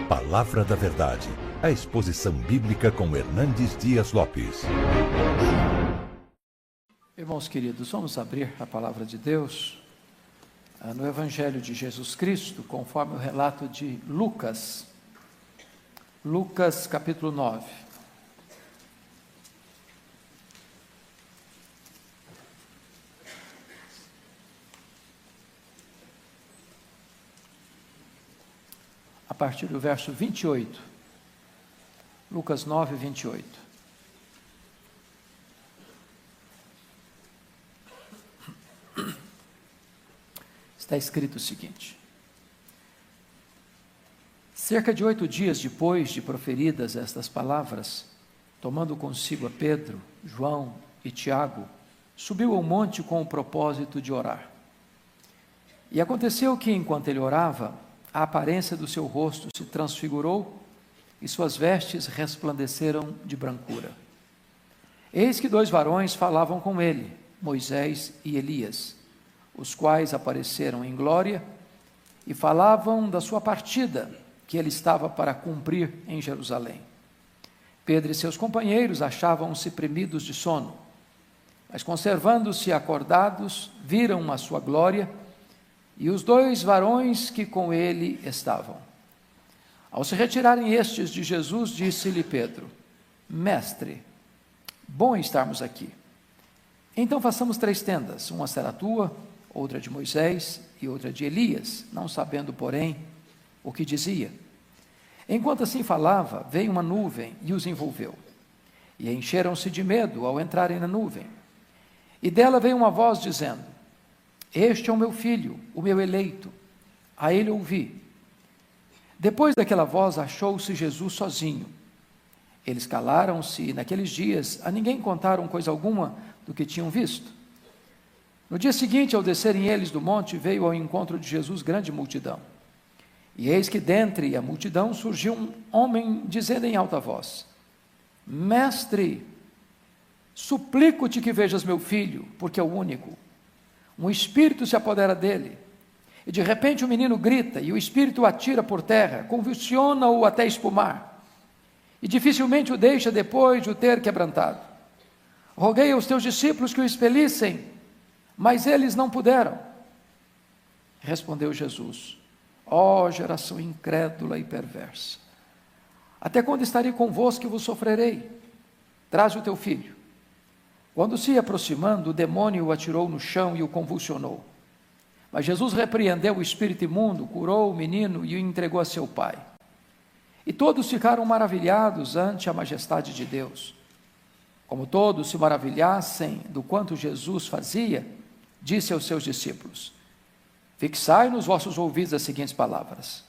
Palavra da Verdade, a exposição bíblica com Hernandes Dias Lopes. Irmãos queridos, vamos abrir a Palavra de Deus no Evangelho de Jesus Cristo, conforme o relato de Lucas. Lucas capítulo 9. A partir do verso 28, Lucas 9, 28. Está escrito o seguinte: cerca de 8 dias depois de proferidas estas palavras, tomando consigo a Pedro, João e Tiago, subiu ao monte com o propósito de orar. E aconteceu que, enquanto ele orava, a aparência do seu rosto se transfigurou e suas vestes resplandeceram de brancura. Eis que 2 varões falavam com ele, Moisés e Elias, os quais apareceram em glória e falavam da sua partida, que ele estava para cumprir em Jerusalém. Pedro e seus companheiros achavam-se premidos de sono, mas conservando-se acordados, viram a sua glória e os 2 varões que com ele estavam. Ao se retirarem estes de Jesus, disse-lhe Pedro: Mestre, bom estarmos aqui. Então façamos 3 tendas, uma será tua, outra de Moisés e outra de Elias, não sabendo, porém, o que dizia. Enquanto assim falava, veio uma nuvem e os envolveu. E encheram-se de medo ao entrarem na nuvem. E dela veio uma voz dizendo: Este é o meu filho, o meu eleito, a ele ouvi. Depois daquela voz, achou-se Jesus sozinho. Eles calaram-se e naqueles dias a ninguém contaram coisa alguma do que tinham visto. No dia seguinte, ao descerem eles do monte, veio ao encontro de Jesus grande multidão. E eis que dentre a multidão surgiu um homem dizendo em alta voz: Mestre, suplico-te que vejas meu filho, porque é o único. Um espírito se apodera dele, e de repente o menino grita, e o espírito o atira por terra, convulsiona-o até espumar, e dificilmente o deixa depois de o ter quebrantado. Roguei aos teus discípulos que o expelissem, mas eles não puderam. Respondeu Jesus: Ó geração incrédula e perversa, até quando estarei convosco e vos sofrerei? Traze o teu filho. Quando se ia aproximando, o demônio o atirou no chão e o convulsionou. Mas Jesus repreendeu o espírito imundo, curou o menino e o entregou a seu pai. E todos ficaram maravilhados ante a majestade de Deus. Como todos se maravilhassem do quanto Jesus fazia, disse aos seus discípulos: Fixai nos vossos ouvidos as seguintes palavras: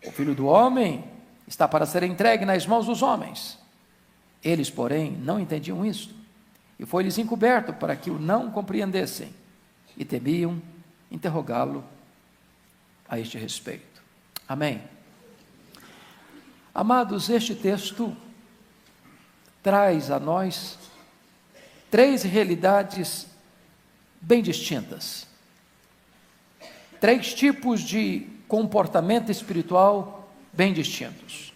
O Filho do Homem está para ser entregue nas mãos dos homens. Eles, porém, não entendiam isto. E foi-lhes encoberto para que o não compreendessem, e temiam interrogá-lo a este respeito. Amém. Amados, este texto traz a nós 3 realidades bem distintas. 3 tipos de comportamento espiritual bem distintos.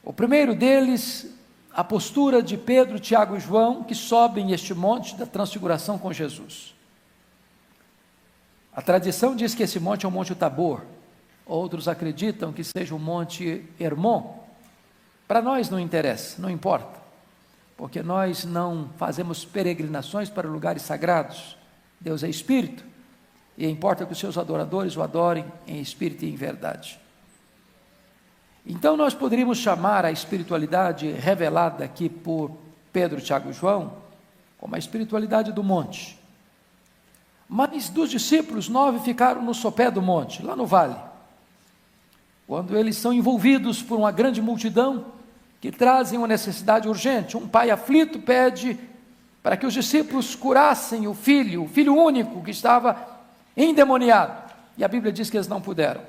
O primeiro deles, a postura de Pedro, Tiago e João, que sobem este monte da transfiguração com Jesus. A tradição diz que esse monte é o Monte Tabor. Outros acreditam que seja o Monte Hermon. Para nós não interessa, não importa, porque nós não fazemos peregrinações para lugares sagrados. Deus é Espírito, e importa que os seus adoradores o adorem em espírito e em verdade. Então nós poderíamos chamar a espiritualidade revelada aqui por Pedro, Tiago e João como a espiritualidade do monte. Mas dos discípulos, 9 ficaram no sopé do monte, lá no vale, quando eles são envolvidos por uma grande multidão que trazem uma necessidade urgente. Um pai aflito pede para que os discípulos curassem o filho único que estava endemoniado, e a Bíblia diz que eles não puderam.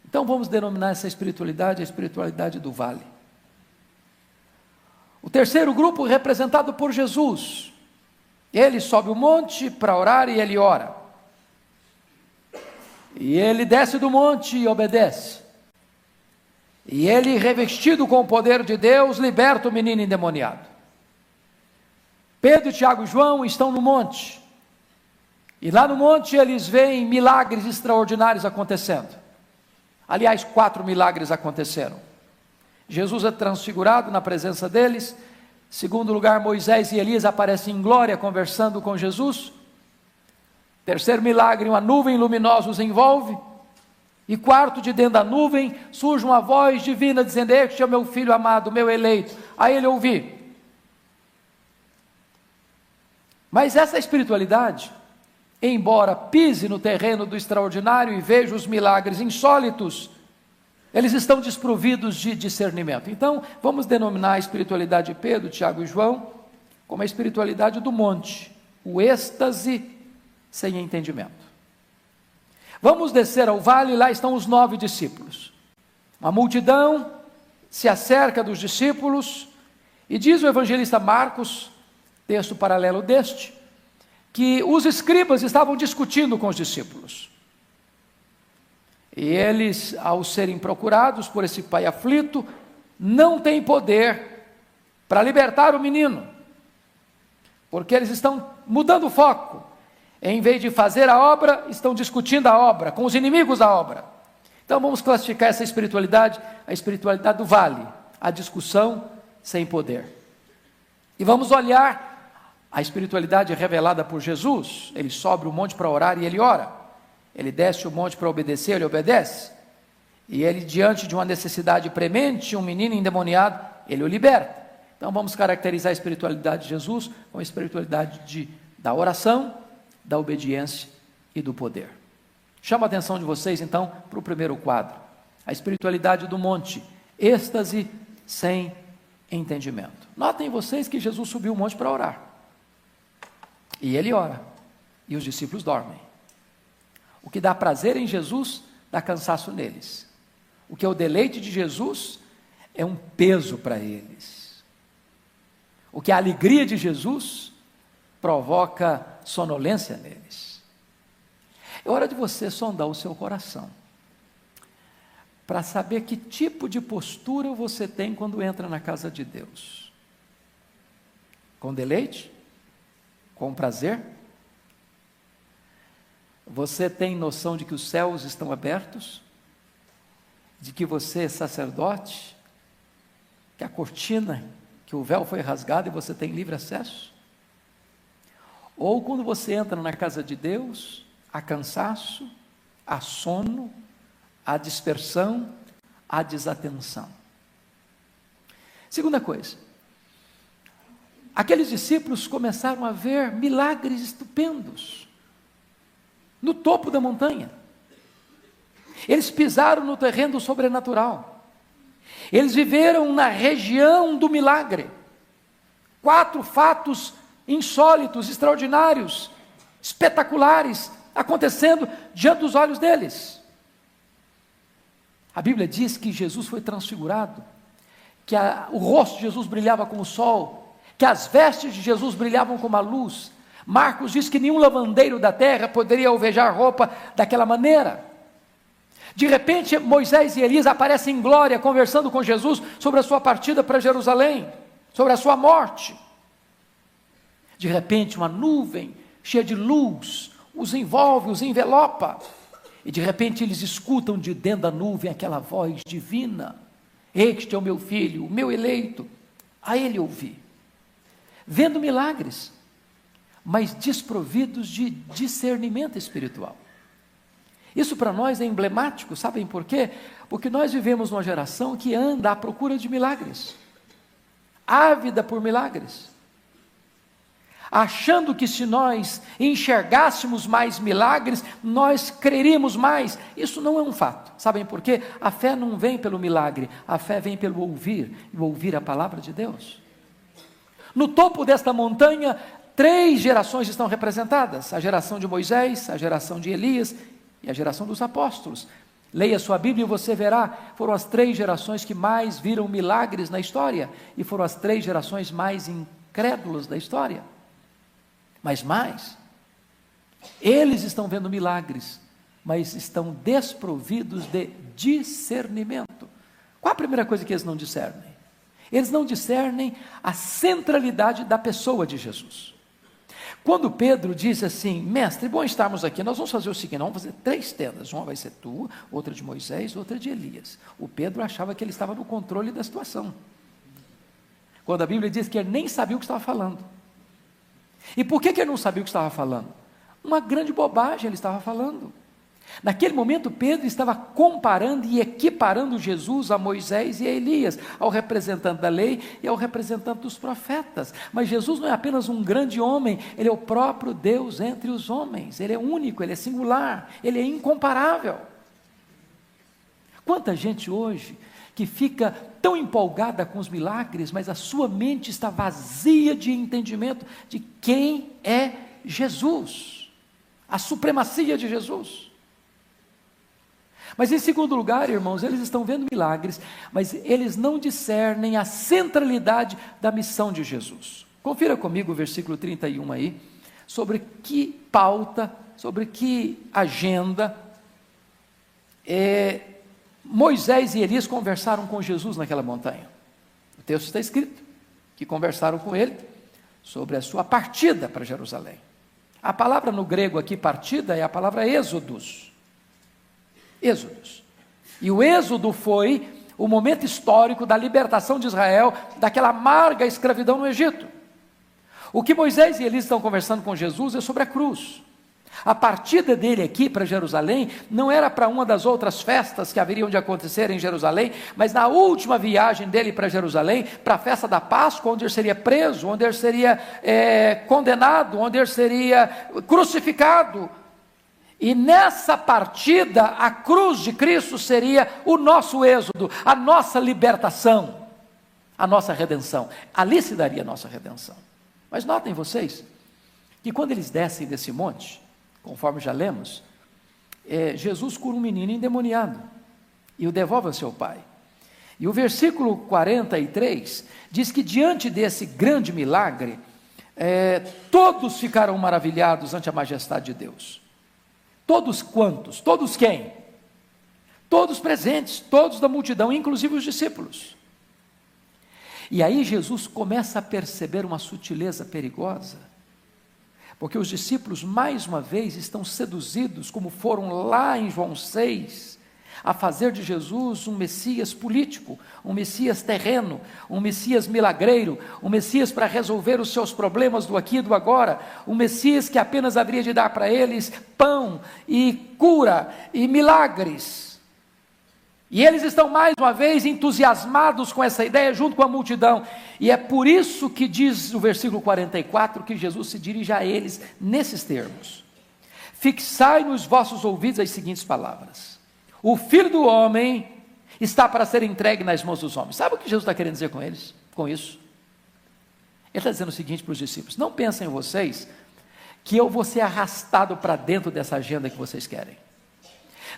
Então vamos denominar essa espiritualidade a espiritualidade do vale. O terceiro grupo, representado por Jesus, ele sobe o monte para orar e ele ora. E ele desce do monte e obedece. E ele, revestido com o poder de Deus, liberta o menino endemoniado. Pedro, Tiago e João estão no monte. E lá no monte eles veem milagres extraordinários acontecendo. Aliás, 4 milagres aconteceram. Jesus é transfigurado na presença deles. Segundo lugar, Moisés e Elias aparecem em glória conversando com Jesus. Terceiro milagre, uma nuvem luminosa os envolve. E quarto, de dentro da nuvem, surge uma voz divina dizendo: este é o meu filho amado, meu eleito, a ele ouvi. Mas essa espiritualidade, embora pise no terreno do extraordinário e veja os milagres insólitos, eles estão desprovidos de discernimento. Então, vamos denominar a espiritualidade de Pedro, Tiago e João como a espiritualidade do monte, o êxtase sem entendimento. Vamos descer ao vale, lá estão os 9 discípulos. A multidão se acerca dos discípulos, e diz o evangelista Marcos, texto paralelo deste, que os escribas estavam discutindo com os discípulos. E eles, ao serem procurados por esse pai aflito, não têm poder para libertar o menino, porque eles estão mudando o foco. Em vez de fazer a obra, estão discutindo a obra, com os inimigos da obra. Então vamos classificar essa espiritualidade, a espiritualidade do vale, a discussão sem poder. E vamos olhar a espiritualidade revelada por Jesus. Ele sobe o monte para orar e ele ora. Ele desce o monte para obedecer, ele obedece. E ele, diante de uma necessidade premente, um menino endemoniado, ele o liberta. Então vamos caracterizar a espiritualidade de Jesus como a espiritualidade da oração, da obediência e do poder. Chama a atenção de vocês então para o primeiro quadro, a espiritualidade do monte, êxtase sem entendimento. Notem vocês que Jesus subiu o monte para orar, e ele ora, e os discípulos dormem. O que dá prazer em Jesus, dá cansaço neles. O que é o deleite de Jesus, é um peso para eles. O que é a alegria de Jesus, provoca sonolência neles. É hora de você sondar o seu coração, para saber que tipo de postura você tem quando entra na casa de Deus. Com deleite? Com prazer? Você tem noção de que os céus estão abertos? De que você é sacerdote? Que a cortina, que o véu foi rasgado e você tem livre acesso? Ou quando você entra na casa de Deus, há cansaço, há sono, há dispersão, há desatenção. Segunda coisa, aqueles discípulos começaram a ver milagres estupendos no topo da montanha. Eles pisaram no terreno sobrenatural. Eles viveram na região do milagre. 4 fatos insólitos, extraordinários, espetaculares, acontecendo diante dos olhos deles. A Bíblia diz que Jesus foi transfigurado, que o rosto de Jesus brilhava como o sol, que as vestes de Jesus brilhavam como a luz. Marcos diz que nenhum lavandeiro da terra poderia alvejar roupa daquela maneira. De repente, Moisés e Elias aparecem em glória, conversando com Jesus sobre a sua partida para Jerusalém, sobre a sua morte. De repente, uma nuvem cheia de luz os envolve, os envelopa. E de repente eles escutam de dentro da nuvem aquela voz divina: este é o meu filho, o meu eleito, a ele ouvi. Vendo milagres, mas desprovidos de discernimento espiritual. Isso para nós é emblemático, sabem por quê? Porque nós vivemos numa geração que anda à procura de milagres, ávida por milagres, achando que se nós enxergássemos mais milagres, nós creríamos mais. Isso não é um fato, sabem por quê? A fé não vem pelo milagre, a fé vem pelo ouvir, e ouvir a palavra de Deus. No topo desta montanha, 3 gerações estão representadas: a geração de Moisés, a geração de Elias e a geração dos apóstolos. Leia sua Bíblia e você verá, foram as 3 gerações que mais viram milagres na história, e foram as 3 gerações mais incrédulas da história. Mas mais, eles estão vendo milagres, mas estão desprovidos de discernimento. Qual a a primeira coisa que eles não discernem? Eles não discernem a centralidade da pessoa de Jesus. Quando Pedro diz assim: mestre, bom estarmos aqui, nós vamos fazer o seguinte, nós vamos fazer 3 tendas, uma vai ser tua, outra de Moisés, outra de Elias. O Pedro achava que ele estava no controle da situação, quando a Bíblia diz que ele nem sabia o que estava falando. E por que ele não sabia o que estava falando? Uma grande bobagem ele estava falando. Naquele momento Pedro estava comparando e equiparando Jesus a Moisés e a Elias, ao representante da lei e ao representante dos profetas. Mas Jesus não é apenas um grande homem, ele é o próprio Deus entre os homens, ele é único, ele é singular, ele é incomparável. Quanta gente hoje que fica tão empolgada com os milagres, mas a sua mente está vazia de entendimento de quem é Jesus, a supremacia de Jesus. Mas em segundo lugar, irmãos, eles estão vendo milagres, mas eles não discernem a centralidade da missão de Jesus. Confira comigo o versículo 31 aí, sobre que pauta, sobre que agenda Moisés e Elias conversaram com Jesus naquela montanha. O texto está escrito, que conversaram com ele sobre a sua partida para Jerusalém. A palavra no grego aqui, partida, é a palavra êxodos. Êxodos. E o êxodo foi o momento histórico da libertação de Israel daquela amarga escravidão no Egito. O que Moisés e Elias estão conversando com Jesus é sobre a cruz. A partida dele aqui para Jerusalém não era para uma das outras festas que haveriam de acontecer em Jerusalém, mas na última viagem dele para Jerusalém, para a festa da Páscoa, onde ele seria preso, onde ele seria condenado, onde ele seria crucificado. E nessa partida, a cruz de Cristo seria o nosso êxodo, a nossa libertação, a nossa redenção. Ali se daria a nossa redenção. Mas notem vocês, que quando eles descem desse monte, conforme já lemos, Jesus cura um menino endemoniado, e o devolve ao seu pai. E o versículo 43 diz que diante desse grande milagre, todos ficaram maravilhados ante a majestade de Deus. Todos quantos? Todos quem? Todos presentes, todos da multidão, inclusive os discípulos. E aí Jesus começa a perceber uma sutileza perigosa, porque os discípulos mais uma vez estão seduzidos, como foram lá em João 6, a fazer de Jesus um Messias político, um Messias terreno, um Messias milagreiro, um Messias para resolver os seus problemas do aqui e do agora, um Messias que apenas haveria de dar para eles pão e cura e milagres. E eles estão mais uma vez entusiasmados com essa ideia junto com a multidão, e é por isso que diz o versículo 44, que Jesus se dirige a eles nesses termos: fixai nos vossos ouvidos as seguintes palavras: o Filho do Homem está para ser entregue nas mãos dos homens. Sabe o que Jesus está querendo dizer com eles, com isso? Ele está dizendo o seguinte para os discípulos: não pensem vocês que eu vou ser arrastado para dentro dessa agenda que vocês querem.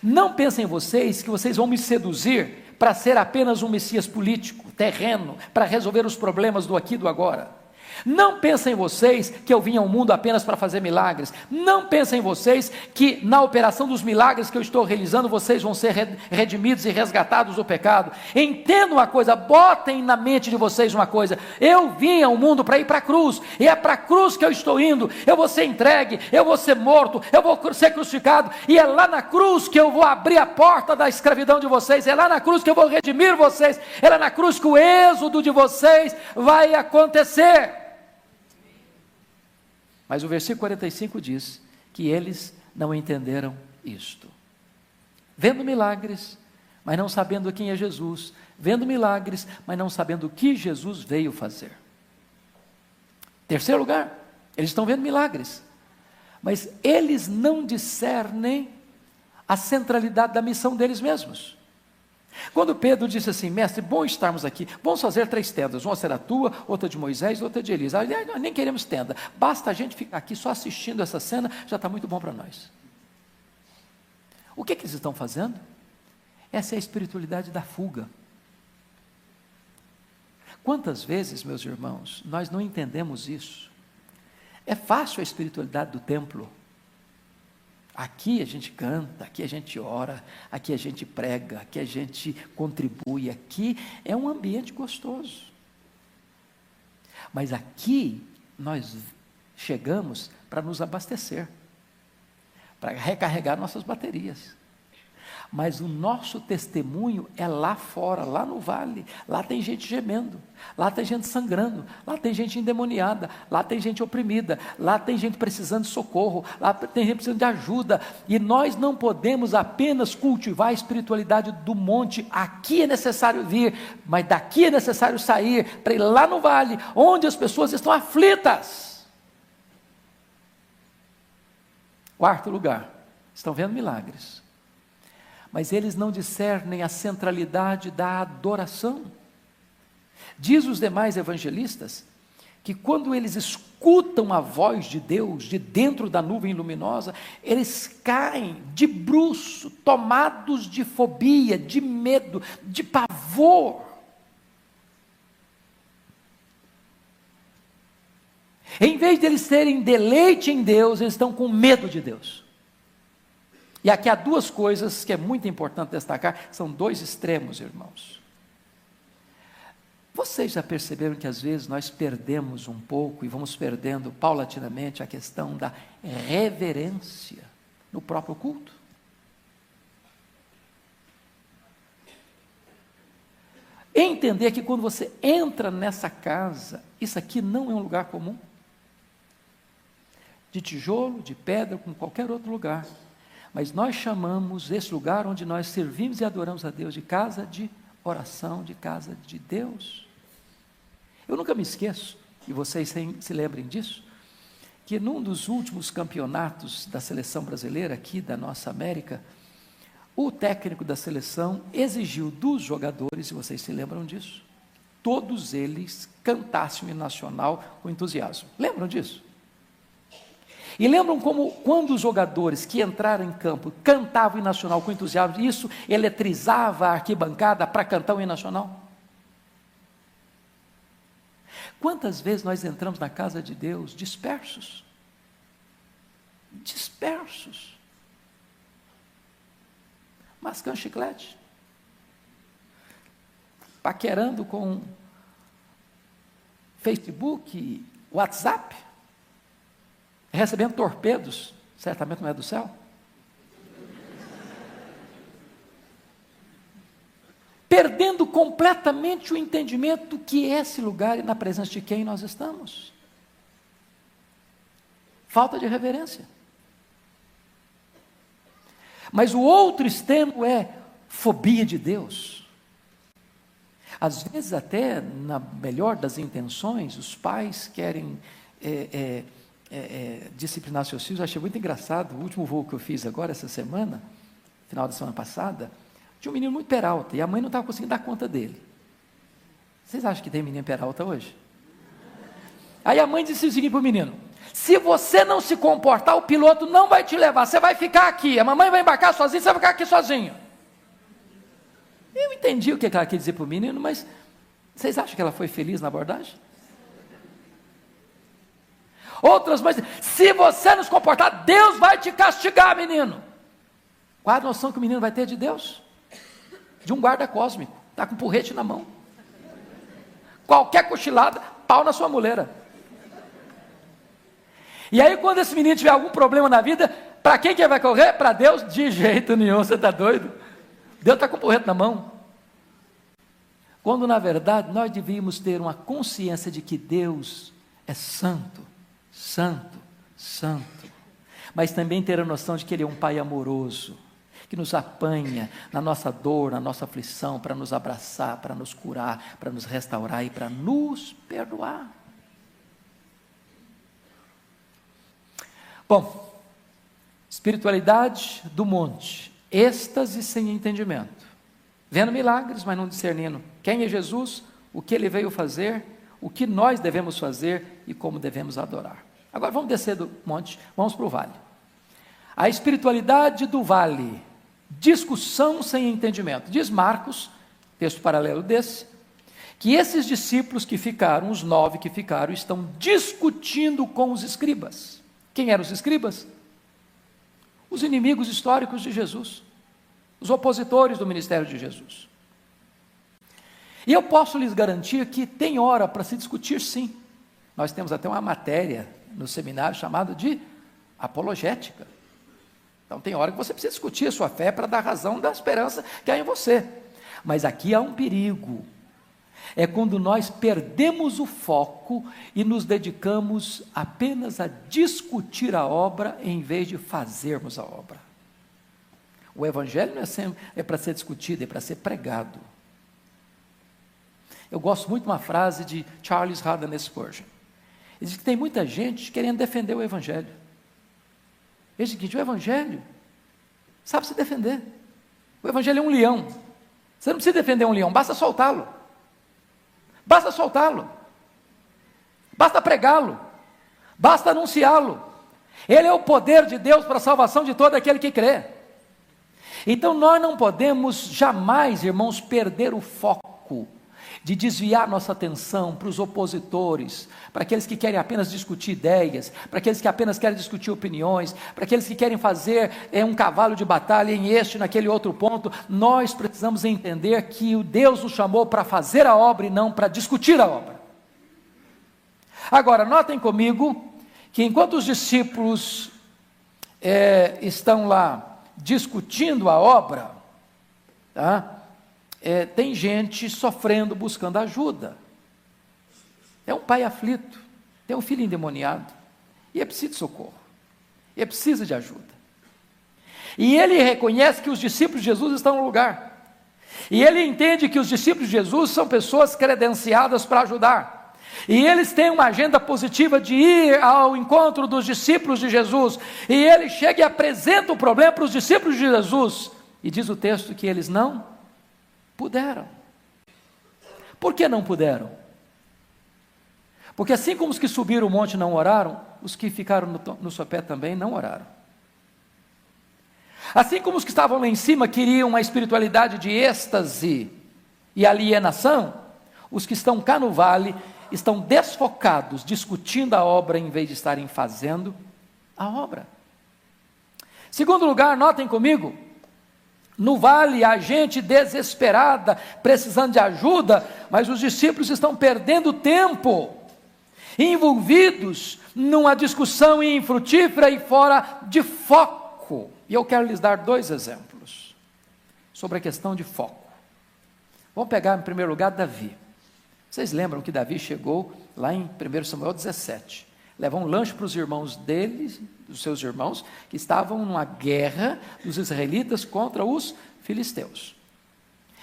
Não pensem vocês que vocês vão me seduzir para ser apenas um Messias político, terreno, para resolver os problemas do aqui e do agora. Não pensem vocês que eu vim ao mundo apenas para fazer milagres. Não pensem vocês que na operação dos milagres que eu estou realizando, vocês vão ser redimidos e resgatados do pecado. Entendam uma coisa, botem na mente de vocês uma coisa: eu vim ao mundo para ir para a cruz, e é para a cruz que eu estou indo. Eu vou ser entregue, eu vou ser morto, eu vou ser crucificado, e é lá na cruz que eu vou abrir a porta da escravidão de vocês, é lá na cruz que eu vou redimir vocês, é lá na cruz que o êxodo de vocês vai acontecer. Mas o versículo 45 diz que eles não entenderam isto. Vendo milagres, mas não sabendo quem é Jesus. Vendo milagres, mas não sabendo o que Jesus veio fazer. Terceiro lugar, eles estão vendo milagres, mas eles não discernem a centralidade da missão deles mesmos. Quando Pedro disse assim: mestre, bom estarmos aqui, vamos fazer 3 tendas, uma será tua, outra de Moisés, outra de Elias. Aliás, nós nem queremos tenda, basta a gente ficar aqui só assistindo essa cena, já está muito bom para nós. O que eles estão fazendo? Essa é a espiritualidade da fuga. Quantas vezes, meus irmãos, nós não entendemos isso? É fácil a espiritualidade do templo, Aqui a gente canta, aqui a gente ora, aqui a gente prega, aqui a gente contribui, aqui é um ambiente gostoso. Mas aqui nós chegamos para nos abastecer, para recarregar nossas baterias. Mas o nosso testemunho é lá fora, lá no vale. Lá tem gente gemendo, lá tem gente sangrando, lá tem gente endemoniada, lá tem gente oprimida, lá tem gente precisando de socorro, lá tem gente precisando de ajuda. E nós não podemos apenas cultivar a espiritualidade do monte. Aqui é necessário vir, mas daqui é necessário sair para ir lá no vale, onde as pessoas estão aflitas. Quarto lugar, estão vendo milagres, mas eles não discernem a centralidade da adoração. Diz os demais evangelistas que quando eles escutam a voz de Deus de dentro da nuvem luminosa, eles caem de bruço, tomados de fobia, de medo, de pavor. Em vez de eles terem deleite em Deus, eles estão com medo de Deus. E aqui há duas coisas que é muito importante destacar, são dois extremos, irmãos. Vocês já perceberam que às vezes nós perdemos um pouco e vamos perdendo paulatinamente a questão da reverência no próprio culto? Entender que quando você entra nessa casa, isso aqui não é um lugar comum, de tijolo, de pedra, como qualquer outro lugar. Mas nós chamamos esse lugar onde nós servimos e adoramos a Deus de casa de oração, de casa de Deus. Eu nunca me esqueço, e vocês se lembrem disso, que num dos últimos campeonatos da seleção brasileira aqui da nossa América, o técnico da seleção exigiu dos jogadores, e vocês se lembram disso, todos eles cantassem o hino nacional com entusiasmo. Lembram disso? E lembram como quando os jogadores que entraram em campo cantavam o hino nacional com entusiasmo, isso eletrizava a arquibancada para cantar o hino nacional? Quantas vezes nós entramos na casa de Deus dispersos? Dispersos. Mascando chiclete. Paquerando com Facebook, WhatsApp. Recebendo torpedos, certamente não é do céu. Perdendo completamente o entendimento que esse lugar e na presença de quem nós estamos. Falta de reverência. Mas o outro extremo é fobia de Deus. Às vezes até, na melhor das intenções, os pais querem disciplinar seus filhos. Eu achei muito engraçado, o último voo que eu fiz agora, essa semana, final da semana passada, tinha um menino muito peralta, e a mãe não estava conseguindo dar conta dele. Vocês acham que tem menino peralta hoje? Aí a mãe disse o seguinte para o menino: se você não se comportar, o piloto não vai te levar, você vai ficar aqui, a mamãe vai embarcar sozinha, você vai ficar aqui sozinho. Eu entendi o que ela quis dizer para o menino, mas vocês acham que ela foi feliz na abordagem? Outras mães, se você não se comportar, Deus vai te castigar, menino. Qual a noção que o menino vai ter de Deus? De um guarda cósmico, está com um porrete na mão. Qualquer cochilada, pau na sua muleira. E aí quando esse menino tiver algum problema na vida, para quem que ele vai correr? Para Deus? De jeito nenhum, você está doido? Deus está com o porrete na mão. Quando na verdade nós devíamos ter uma consciência de que Deus é santo, santo, santo, mas também ter a noção de que Ele é um Pai amoroso, que nos apanha na nossa dor, na nossa aflição, para nos abraçar, para nos curar, para nos restaurar e para nos perdoar. Bom, espiritualidade do monte, êxtase sem entendimento, vendo milagres, mas não discernindo quem é Jesus, o que Ele veio fazer, o que nós devemos fazer e como devemos adorar. Agora vamos descer do monte, vamos para o vale. A espiritualidade do vale, discussão sem entendimento. Diz Marcos, texto paralelo desse, que esses discípulos que ficaram, os 9 que ficaram, estão discutindo com os escribas. Quem eram os escribas? os inimigos históricos de Jesus, os opositores do ministério de Jesus. E eu posso lhes garantir que tem hora para se discutir, sim. Nós temos até uma matéria no seminário chamada de apologética. Então tem hora que você precisa discutir a sua fé para dar razão da esperança que há em você. Mas aqui há um perigo. É quando nós perdemos o foco e nos dedicamos apenas a discutir a obra em vez de fazermos a obra. O evangelho não é para ser discutido, é para ser pregado. Eu gosto muito de uma frase de Charles Haddon Spurgeon. Ele diz que tem muita gente querendo defender o evangelho. Ele diz que o evangelho sabe se defender. O evangelho é um leão. Você não precisa defender um leão, basta soltá-lo. Basta soltá-lo. Basta pregá-lo. Basta anunciá-lo. Ele é o poder de Deus para a salvação de todo aquele que crê. Então nós não podemos jamais, irmãos, perder o foco de desviar nossa atenção para os opositores, para aqueles que querem apenas discutir ideias, para aqueles que apenas querem discutir opiniões, para aqueles que querem fazer um cavalo de batalha em este, naquele outro ponto. Nós precisamos entender que o Deus nos chamou para fazer a obra e não para discutir a obra. Agora, notem comigo que enquanto os discípulos estão lá discutindo a obra, tá? Tem gente sofrendo, buscando ajuda. É um pai aflito, tem um filho endemoniado, e é preciso de socorro, e é preciso de ajuda. E ele reconhece que os discípulos de Jesus estão no lugar, e ele entende que os discípulos de Jesus são pessoas credenciadas para ajudar, e eles têm uma agenda positiva de ir ao encontro dos discípulos de Jesus, e ele chega e apresenta o problema para os discípulos de Jesus, e diz o texto que eles não puderam. Por que não puderam? Porque assim como os que subiram o monte não oraram, os que ficaram no sopé também não oraram. Assim como os que estavam lá em cima queriam uma espiritualidade de êxtase e alienação, os que estão cá no vale estão desfocados, discutindo a obra em vez de estarem fazendo a obra. Segundo lugar, notem comigo, no vale há gente desesperada, precisando de ajuda, mas os discípulos estão perdendo tempo, envolvidos numa discussão infrutífera e fora de foco. E eu quero lhes dar 2 exemplos sobre a questão de foco. Vamos pegar em primeiro lugar Davi. Vocês lembram que Davi chegou lá em 1 Samuel 17, levou um lanche para os irmãos dele, dos seus irmãos, que estavam numa guerra dos israelitas contra os filisteus.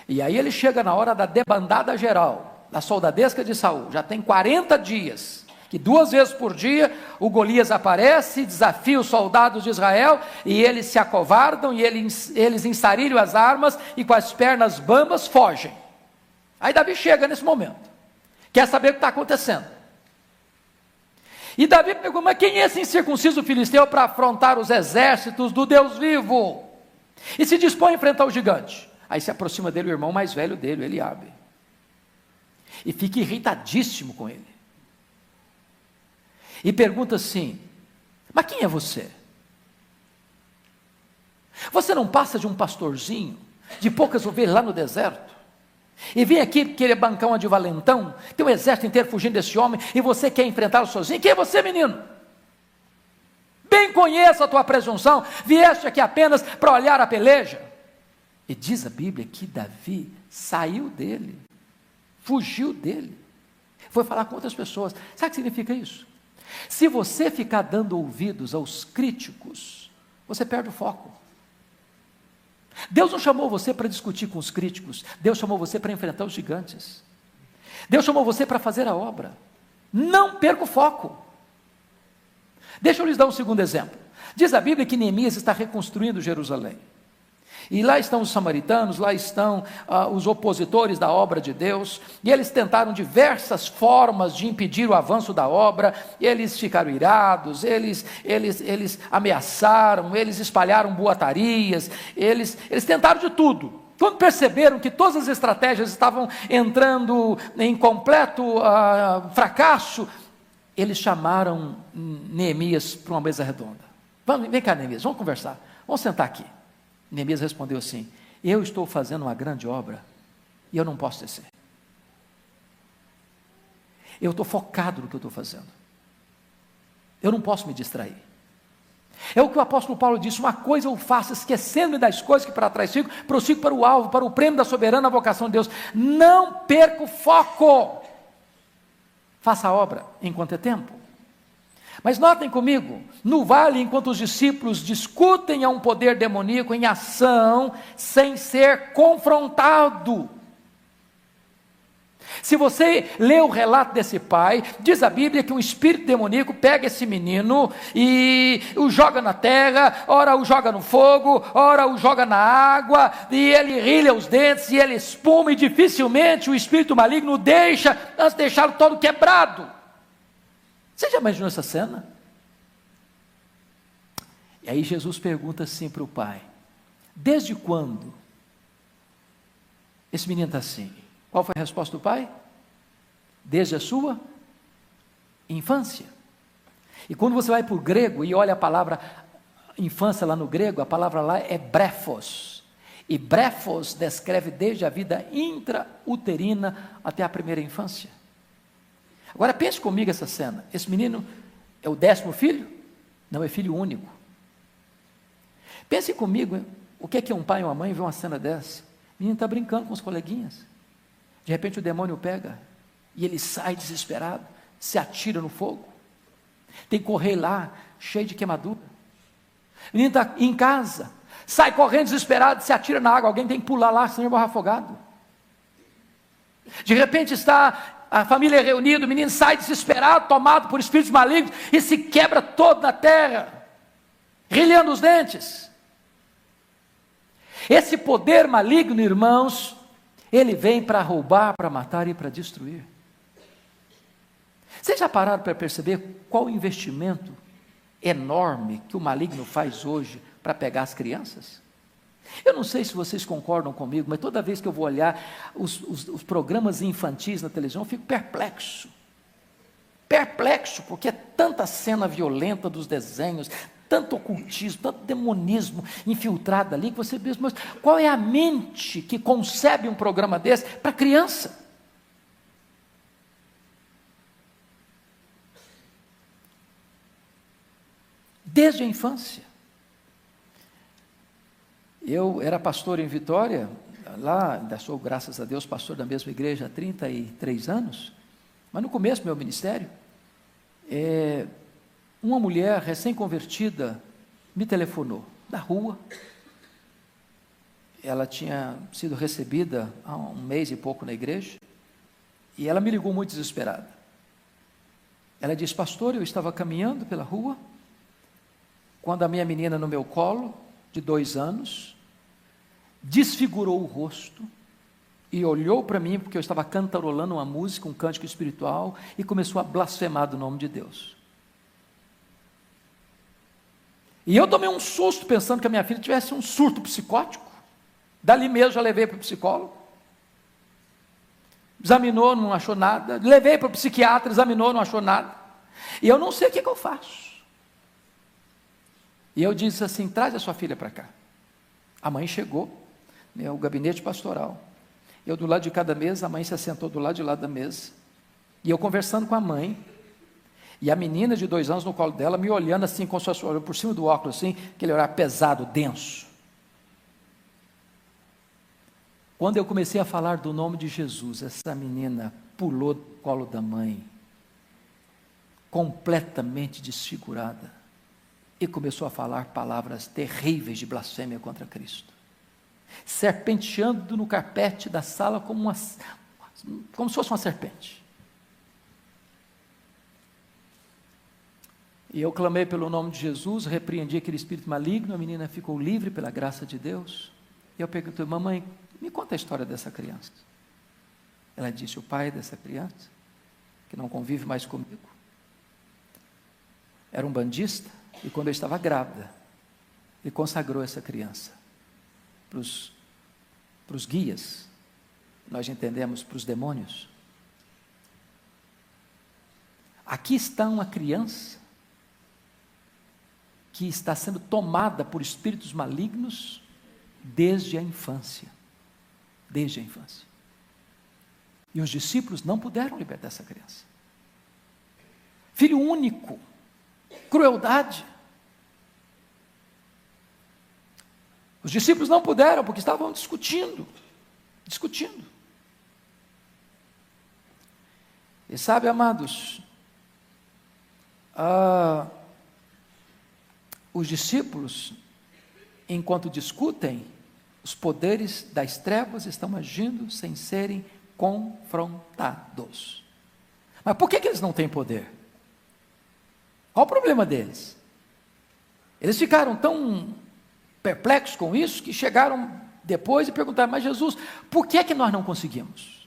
E aí ele chega na hora da debandada geral, da soldadesca de Saul, já tem 40 dias, que 2 vezes por dia o Golias aparece, desafia os soldados de Israel, e eles se acovardam, e eles ensarilham as armas, e com as pernas bambas fogem. Aí Davi chega nesse momento, quer saber o que está acontecendo. E Davi pergunta, mas quem é esse incircunciso filisteu para afrontar os exércitos do Deus vivo? E se dispõe a enfrentar o gigante. Aí se aproxima dele o irmão mais velho dele, Eliabe, e fica irritadíssimo com ele. E pergunta assim, mas quem é você? Você não passa de um pastorzinho, de poucas ovelhas lá no deserto? E vem aqui querer bancar uma de valentão, tem um exército inteiro fugindo desse homem, e você quer enfrentá-lo sozinho? Quem é você, menino? Bem conheço a tua presunção, vieste aqui apenas para olhar a peleja. E diz a Bíblia que Davi saiu dele, fugiu dele, foi falar com outras pessoas. Sabe o que significa isso? Se você ficar dando ouvidos aos críticos, você perde o foco. Deus não chamou você para discutir com os críticos, Deus chamou você para enfrentar os gigantes. Deus chamou você para fazer a obra. Não perca o foco. Deixa eu lhes dar um segundo exemplo. Diz a Bíblia que Neemias está reconstruindo Jerusalém. E lá estão os samaritanos, lá estão os opositores da obra de Deus, e eles tentaram diversas formas de impedir o avanço da obra, eles ficaram irados, eles ameaçaram, eles espalharam boatarias, eles tentaram de tudo. Quando perceberam que todas as estratégias estavam entrando em completo fracasso, eles chamaram Neemias para uma mesa redonda. Vem cá, Neemias, vamos conversar. Vamos sentar aqui. Neemias respondeu assim: eu estou fazendo uma grande obra e eu não posso descer. Eu estou focado no que eu estou fazendo. Eu não posso me distrair. É o que o apóstolo Paulo disse: uma coisa eu faço, esquecendo-me das coisas que para trás fico, prossigo para o alvo, para o prêmio da soberana vocação de Deus. Não perca o foco. Faça a obra enquanto é tempo. Mas notem comigo, no vale, enquanto os discípulos discutem a um poder demoníaco em ação, sem ser confrontado. Se você lê o relato desse pai, diz a Bíblia que um espírito demoníaco pega esse menino e o joga na terra, ora o joga no fogo, ora o joga na água, e ele rilha os dentes, e ele espuma, e dificilmente o espírito maligno deixa, antes de deixá-lo todo quebrado. Você já imaginou essa cena? E aí Jesus pergunta assim para o pai: desde quando esse menino está assim? Qual foi a resposta do pai? Desde a sua infância. E quando você vai para o grego e olha a palavra infância lá no grego, a palavra lá é brefos. E brefos descreve desde a vida intrauterina até a primeira infância. Agora pense comigo essa cena. Esse menino é o 10º filho? Não, é filho único. Pense comigo, o que é um pai e uma mãe ver uma cena dessa? O menino está brincando com os coleguinhas. De repente o demônio pega e ele sai desesperado, se atira no fogo. Tem que correr lá, cheio de queimadura. O menino está em casa, sai correndo desesperado, se atira na água. Alguém tem que pular lá, senão ele morre afogado. De repente está a família reunida, o menino sai desesperado, tomado por espíritos malignos, e se quebra todo na terra, rilhando os dentes. Esse poder maligno, irmãos, ele vem para roubar, para matar e para destruir. Vocês já pararam para perceber qual o investimento enorme que o maligno faz hoje para pegar as crianças? Eu não sei se vocês concordam comigo, mas toda vez que eu vou olhar os programas infantis na televisão, eu fico perplexo. Perplexo, porque é tanta cena violenta dos desenhos, tanto ocultismo, tanto demonismo infiltrado ali, que você pensa, mas qual é a mente que concebe um programa desse para criança? Desde a infância. Eu era pastor em Vitória, lá, ainda sou, graças a Deus, pastor da mesma igreja há 33 anos, mas no começo do meu ministério, uma mulher recém-convertida me telefonou, na rua. Ela tinha sido recebida há um mês e pouco na igreja, e ela me ligou muito desesperada. Ela disse: pastor, eu estava caminhando pela rua, quando a minha menina no meu colo, de 2 anos, desfigurou o rosto, e olhou para mim, porque eu estava cantarolando uma música, um cântico espiritual, e começou a blasfemar do nome de Deus. E eu tomei um susto, pensando que a minha filha tivesse um surto psicótico. Dali mesmo já levei para o psicólogo, examinou, não achou nada. Levei para o psiquiatra, examinou, não achou nada. E eu não sei o que eu faço. E eu disse assim: traz a sua filha para cá. A mãe chegou, o gabinete pastoral. Eu do lado de cada mesa, a mãe se assentou do lado de lá da mesa. E eu conversando com a mãe, e a menina de 2 anos no colo dela, me olhando assim, com suas olhando por cima do óculos, assim, aquele olhar pesado, denso. Quando eu comecei a falar do nome de Jesus, essa menina pulou do colo da mãe, completamente desfigurada, e começou a falar palavras terríveis de blasfêmia contra Cristo, serpenteando no carpete da sala como se fosse uma serpente. E eu clamei pelo nome de Jesus, repreendi aquele espírito maligno, a menina ficou livre pela graça de Deus. E eu perguntei: mamãe, me conta a história dessa criança. Ela disse: o pai dessa criança, que não convive mais comigo, era um bandista, e quando eu estava grávida, ele consagrou essa criança para os guias, nós entendemos, para os demônios. Aqui está uma criança que está sendo tomada por espíritos malignos desde a infância. Desde a infância. E os discípulos não puderam libertar essa criança. Filho único, crueldade. Os discípulos não puderam porque estavam discutindo. E sabe, amados, os discípulos, enquanto discutem, os poderes das trevas estão agindo sem serem confrontados. Mas por que eles não têm poder? Qual o problema deles? Eles ficaram tão perplexos com isso que chegaram depois e perguntaram: mas Jesus, por que é que nós não conseguimos?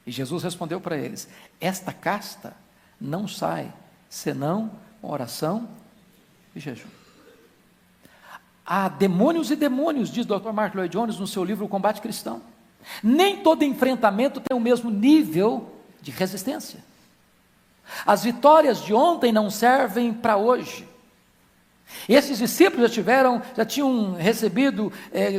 E Jesus respondeu para eles: esta casta não sai senão com oração e jejum. Há demônios e demônios, diz o Dr. Mark Lloyd Jones no seu livro O Combate Cristão. Nem todo enfrentamento tem o mesmo nível de resistência. As vitórias de ontem não servem para hoje. Esses discípulos já tinham recebido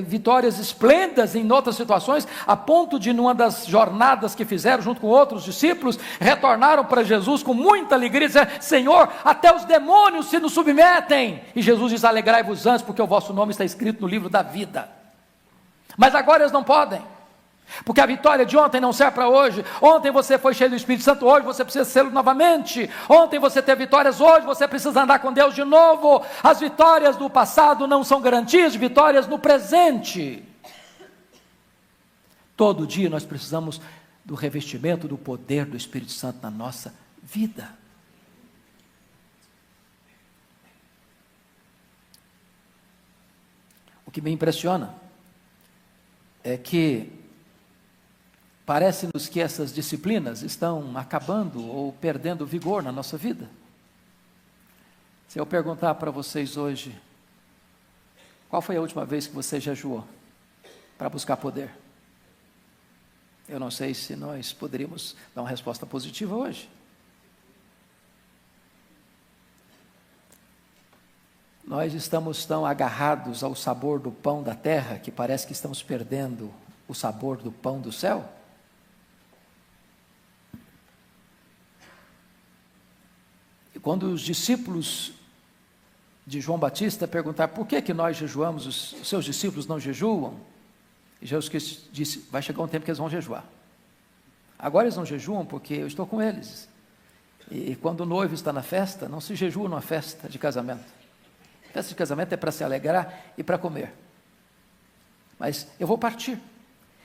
vitórias esplêndidas em outras situações, a ponto de, numa das jornadas que fizeram junto com outros discípulos, retornaram para Jesus com muita alegria e disseram: Senhor, até os demônios se nos submetem. E Jesus diz: alegrai-vos antes, porque o vosso nome está escrito no livro da vida. Mas agora eles não podem, porque a vitória de ontem não serve para hoje. Ontem você foi cheio do Espírito Santo, hoje você precisa ser novamente. Ontem você teve vitórias, hoje você precisa andar com Deus de novo. As vitórias do passado não são garantias de vitórias no presente. Todo dia nós precisamos do revestimento do poder do Espírito Santo na nossa vida. O que me impressiona é que parece-nos que essas disciplinas estão acabando ou perdendo vigor na nossa vida. Se eu perguntar para vocês hoje, qual foi a última vez que você jejuou para buscar poder? Eu não sei se nós poderíamos dar uma resposta positiva hoje. Nós estamos tão agarrados ao sabor do pão da terra que parece que estamos perdendo o sabor do pão do céu. E quando os discípulos de João Batista perguntaram: por que nós jejuamos, os seus discípulos não jejuam? E Jesus disse: vai chegar um tempo que eles vão jejuar. Agora eles não jejuam porque eu estou com eles. E quando o noivo está na festa, não se jejua numa festa de casamento. Festa de casamento é para se alegrar e para comer. Mas eu vou partir.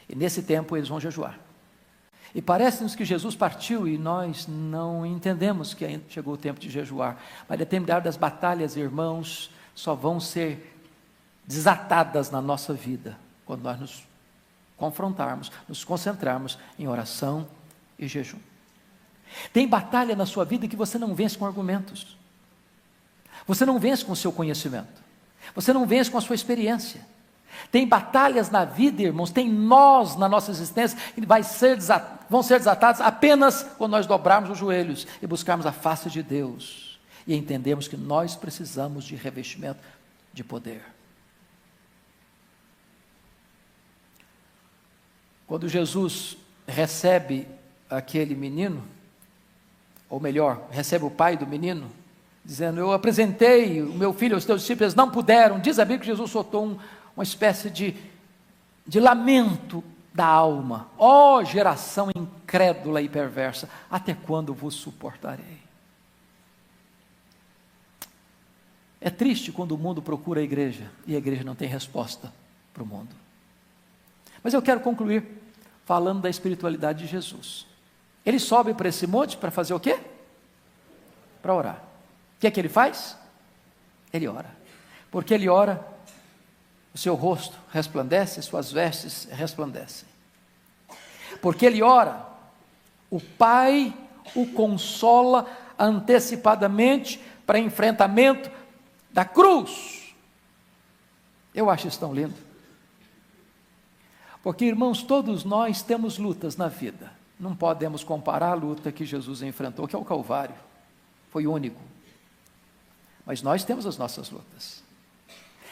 E nesse tempo eles vão jejuar. E parece-nos que Jesus partiu e nós não entendemos que ainda chegou o tempo de jejuar. Mas determinadas batalhas, irmãos, só vão ser desatadas na nossa vida quando nós nos confrontarmos, nos concentrarmos em oração e jejum. Tem batalha na sua vida que você não vence com argumentos. Você não vence com o seu conhecimento. Você não vence com a sua experiência. Tem batalhas na vida, irmãos, tem nós na nossa existência que vão ser desatados apenas quando nós dobrarmos os joelhos e buscarmos a face de Deus e entendermos que nós precisamos de revestimento de poder. Quando Jesus recebe aquele menino, ou melhor, recebe o pai do menino, dizendo: eu apresentei o meu filho aos teus discípulos, eles não puderam. Diz a Bíblia que Jesus soltou uma espécie de lamento da alma. Ó geração incrédula e perversa, até quando vos suportarei? É triste quando o mundo procura a igreja e a igreja não tem resposta para o mundo. Mas eu quero concluir falando da espiritualidade de Jesus. Ele sobe para esse monte para fazer o quê? Para orar. O que é que ele faz? Ele ora. Porque ele ora, o seu rosto resplandece, suas vestes resplandecem. Porque ele ora, o Pai o consola antecipadamente para enfrentamento da cruz. Eu acho isso tão lindo. Porque, irmãos, todos nós temos lutas na vida. Não podemos comparar a luta que Jesus enfrentou, que é o Calvário. Foi único. Mas nós temos as nossas lutas.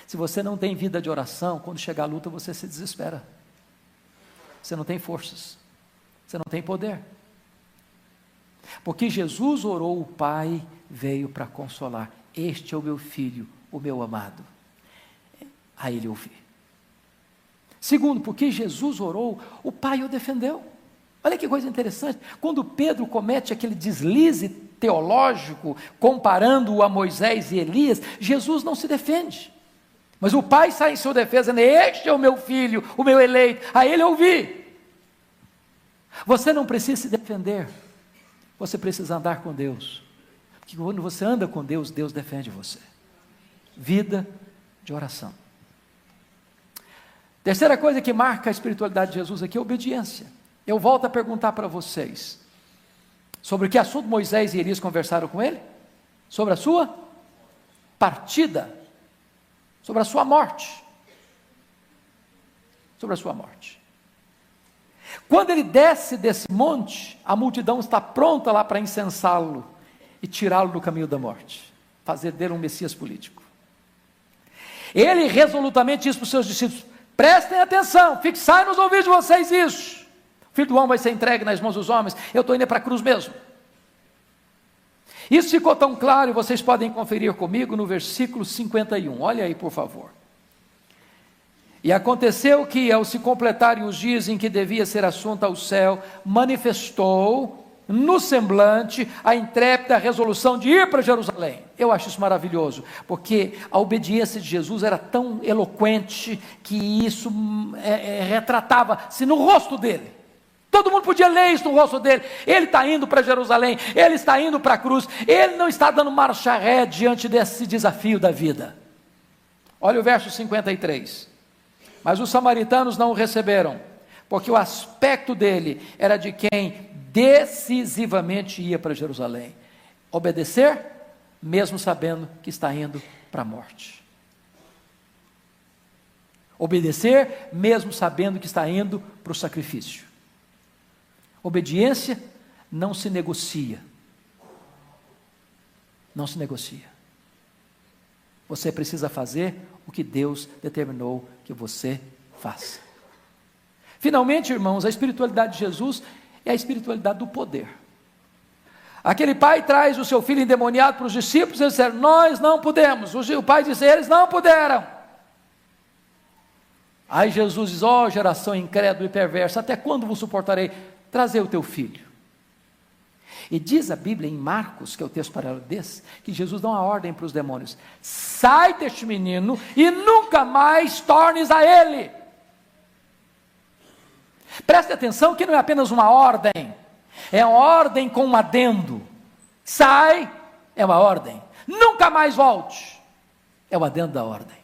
Se você não tem vida de oração, quando chegar a luta você se desespera. Você não tem forças. Você não tem poder. Porque Jesus orou, o Pai veio para consolar. Este é o meu filho, o meu amado. A ele ouvi. Segundo, porque Jesus orou, o Pai o defendeu. Olha que coisa interessante. Quando Pedro comete aquele deslize teológico, comparando-o a Moisés e Elias, Jesus não se defende. Mas o Pai sai em sua defesa, dizendo, este é o meu filho, o meu eleito, a ele ouvi. Você não precisa se defender, você precisa andar com Deus. Porque quando você anda com Deus, Deus defende você. Vida de oração. Terceira coisa que marca a espiritualidade de Jesus aqui é a obediência. Eu volto a perguntar para vocês, sobre que assunto Moisés e Elias conversaram com ele? Sobre a sua partida, sobre a sua morte. Sobre a sua morte. Quando ele desce desse monte, a multidão está pronta lá para incensá-lo e tirá-lo do caminho da morte, fazer dele um Messias político. Ele resolutamente diz para os seus discípulos, prestem atenção, fixai nos ouvidos de vocês isso. O Filho do Homem vai ser entregue nas mãos dos homens, eu estou indo para a cruz mesmo. Isso ficou tão claro, e vocês podem conferir comigo no versículo 51, olha aí por favor. E aconteceu que, ao se completarem os dias em que devia ser assunto ao céu, manifestou no semblante a intrépida resolução de ir para Jerusalém. Eu acho isso maravilhoso, porque a obediência de Jesus era tão eloquente, que isso retratava-se no rosto dele. Todo mundo podia ler isso no rosto dele. Ele está indo para Jerusalém, ele está indo para a cruz, ele não está dando marcha ré diante desse desafio da vida. Olha o verso 53. Mas os samaritanos não o receberam, porque o aspecto dele era de quem decisivamente ia para Jerusalém. Obedecer, mesmo sabendo que está indo para a morte. Obedecer, mesmo sabendo que está indo para o sacrifício. Obediência não se negocia. Não se negocia. Você precisa fazer o que Deus determinou que você faça. Finalmente, irmãos, a espiritualidade de Jesus é a espiritualidade do poder. Aquele pai traz o seu filho endemoniado para os discípulos, eles disseram, nós não podemos. O pai disse, eles não puderam. Aí Jesus diz, ó geração incrédula e perversa, até quando vos suportarei? Trazer o teu filho. E diz a Bíblia em Marcos, que é o texto paralelo desse, que Jesus dá uma ordem para os demônios, sai deste menino e nunca mais tornes a ele. Preste atenção que não é apenas uma ordem, é uma ordem com um adendo. Sai, é uma ordem, nunca mais volte, é o adendo da ordem.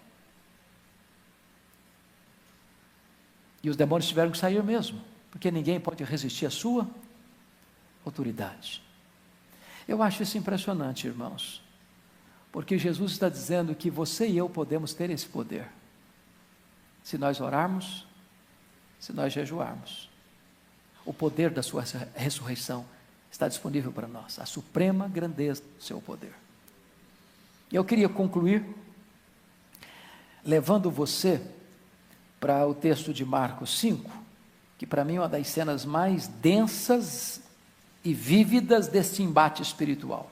E os demônios tiveram que sair mesmo, porque ninguém pode resistir à sua autoridade. Eu acho isso impressionante, irmãos, porque Jesus está dizendo que você e eu podemos ter esse poder, se nós orarmos, se nós jejuarmos. O poder da sua ressurreição está disponível para nós, a suprema grandeza do seu poder. Eu queria concluir levando você para o texto de Marcos 5, que para mim é uma das cenas mais densas e vívidas desse embate espiritual.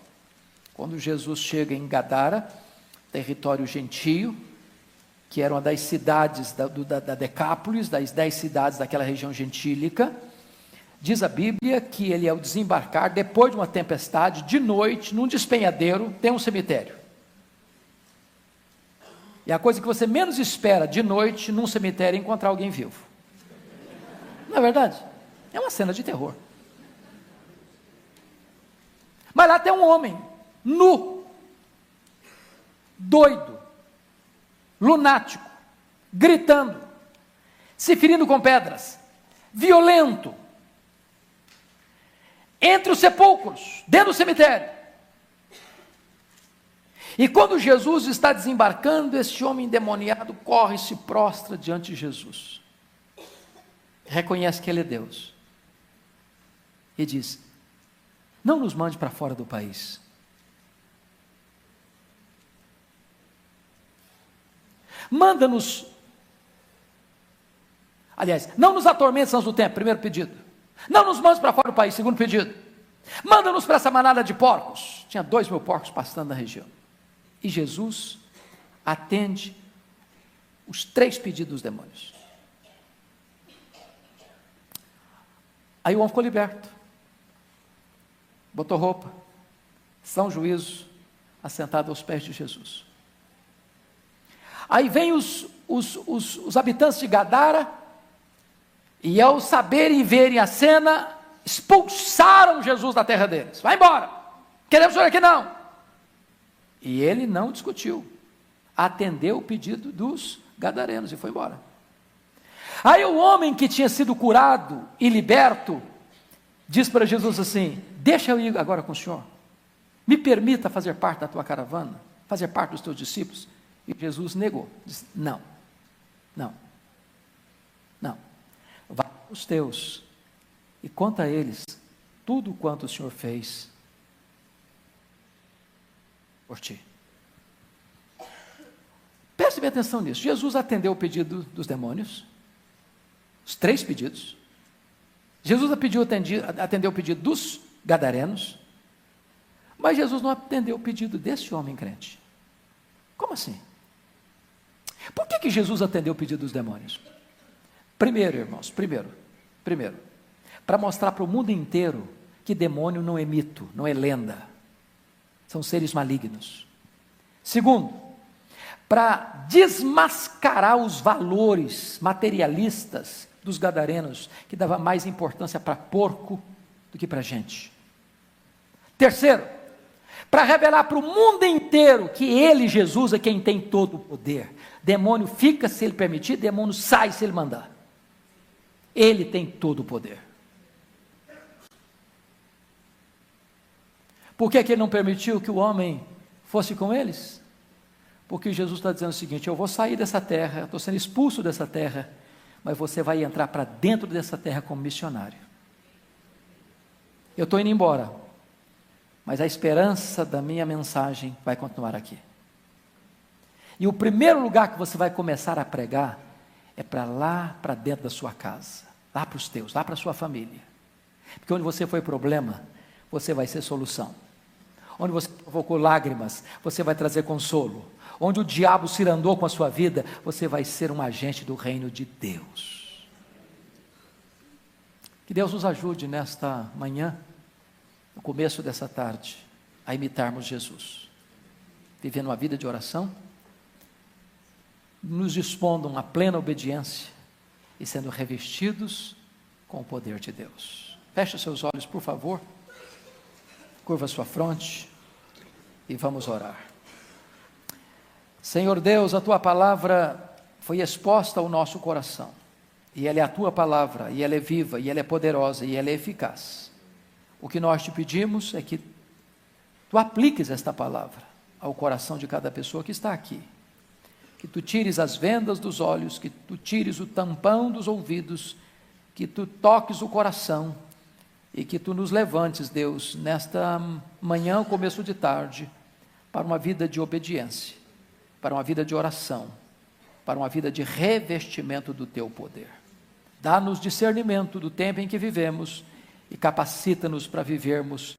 Quando Jesus chega em Gadara, território gentio, que era uma das cidades da Decápolis, das 10 cidades daquela região gentílica, diz a Bíblia que ele, ao desembarcar, depois de uma tempestade, de noite, num despenhadeiro, tem um cemitério. E a coisa que você menos espera de noite, num cemitério, é encontrar alguém vivo. Não é verdade? É uma cena de terror. Mas lá tem um homem, nu, doido, lunático, gritando, se ferindo com pedras, violento, entre os sepulcros, dentro do cemitério. E quando Jesus está desembarcando, este homem endemoniado corre e se prostra diante de Jesus. Reconhece que ele é Deus. E diz, não nos mande para fora do país. Manda-nos, aliás, não nos atormentes antes do tempo, primeiro pedido. Não nos mandes para fora do país, segundo pedido. Manda-nos para essa manada de porcos. Tinha 2.000 porcos pastando na região. E Jesus atende os 3 pedidos dos demônios. Aí o homem ficou liberto. Botou roupa, são juízo, assentado aos pés de Jesus. Aí vem os habitantes de Gadara, e ao saberem e verem a cena, expulsaram Jesus da terra deles. Vai embora, queremos o senhor aqui não. E ele não discutiu, atendeu o pedido dos gadarenos e foi embora. Aí o homem que tinha sido curado e liberto, diz para Jesus assim: deixa eu ir agora com o senhor, me permita fazer parte da tua caravana, fazer parte dos teus discípulos. E Jesus negou, disse: não, vai para os teus e conta a eles tudo quanto o Senhor fez por ti. Preste bem atenção nisso. Jesus atendeu o pedido dos demônios, os 3 pedidos. Jesus atendeu o pedido dos gadarenos, mas Jesus não atendeu o pedido desse homem crente. Como assim? Por que Jesus atendeu o pedido dos demônios? Primeiro, irmãos, primeiro, para mostrar para o mundo inteiro que demônio não é mito, não é lenda, são seres malignos. Segundo, para desmascarar os valores materialistas dos gadarenos, que dava mais importância para porco do que para gente. Terceiro, para revelar para o mundo inteiro que ele, Jesus, é quem tem todo o poder. Demônio fica se ele permitir, demônio sai se ele mandar. Ele tem todo o poder. Por que ele não permitiu que o homem fosse com eles? Porque Jesus está dizendo o seguinte: eu vou sair dessa terra, eu estou sendo expulso dessa terra, mas você vai entrar para dentro dessa terra como missionário. Eu estou indo embora, mas a esperança da minha mensagem vai continuar aqui. E o primeiro lugar que você vai começar a pregar é para lá, para dentro da sua casa, lá para os teus, lá para a sua família. Porque onde você foi problema, você vai ser solução. Onde você provocou lágrimas, você vai trazer consolo. Onde o diabo cirandou com a sua vida, você vai ser um agente do reino de Deus. Que Deus nos ajude nesta manhã, no começo dessa tarde, a imitarmos Jesus, vivendo uma vida de oração, nos dispondo a uma plena obediência e sendo revestidos com o poder de Deus. Feche os seus olhos, por favor, curva a sua fronte e vamos orar. Senhor Deus, a Tua palavra foi exposta ao nosso coração, e ela é a Tua palavra, e ela é viva, e ela é poderosa, e ela é eficaz. O que nós te pedimos é que Tu apliques esta palavra ao coração de cada pessoa que está aqui, que Tu tires as vendas dos olhos, que Tu tires o tampão dos ouvidos, que Tu toques o coração, e que Tu nos levantes, Deus, nesta manhã, começo de tarde, para uma vida de obediência, para uma vida de oração, para uma vida de revestimento do Teu poder. Dá-nos discernimento do tempo em que vivemos e capacita-nos para vivermos